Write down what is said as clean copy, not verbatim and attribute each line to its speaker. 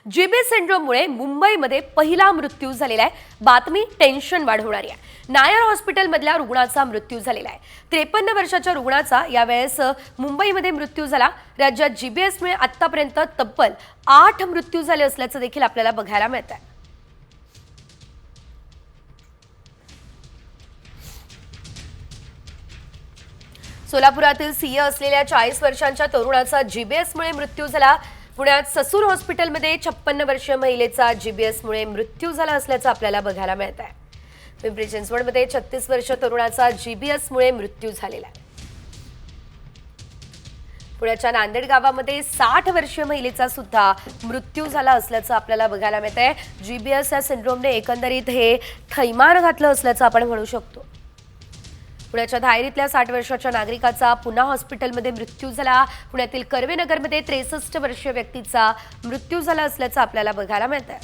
Speaker 1: GBS सिंड्रोममुळे मुंबईमध्ये पहिला मृत्यू झालेला आहे। बातमी टेन्शन वाढवणारी आहे। नायर हॉस्पिटलमधल्या रुग्णाचा मृत्यू झालेला आहे। 53 वर्षाच्या रुग्णाचा यावेळेस मुंबईमध्ये मृत्यू झाला। राज्यात जीबीएसमुळे आतापर्यंत तब्बल 8 मृत्यू झाले असल्याचं देखील आपल्याला बघायला मिळत आहे। सोलापुरातील सीए असलेल्या 40 वर्षांच्या तरुणाचा जीबीएसमुळे मृत्यू झाला। पुण्यात ससूर हॉस्पिटलमध्ये 56 वर्षीय महिलेचा जीबीएसमुळे मृत्यू झाला असल्याचं आपल्याला बघायला मिळत आहे। पिंपरी चिंचवडमध्ये 36 वर्षीय तरुणाचा जीबीएसमुळे मृत्यू झालेला आहे। पुण्याच्या नांदेड गावामध्ये 60 वर्षीय महिलेचा सुद्धा मृत्यू झाला असल्याचं आपल्याला बघायला मिळत आहे। जीबीएस या सिंड्रोमने एकंदरीत हे थैमान घातलं असल्याचं आपण म्हणू शकतो। पुण्याच्या धायरीतल्या 60 वर्षाच्या नागरिकाचा पुन्हा हॉस्पिटलमध्ये मृत्यू झाला। पुण्यातील कर्वेनगरमध्ये 63 वर्षीय व्यक्तीचा मृत्यू झाला असल्याचं आपल्याला बघायला मिळत आहे।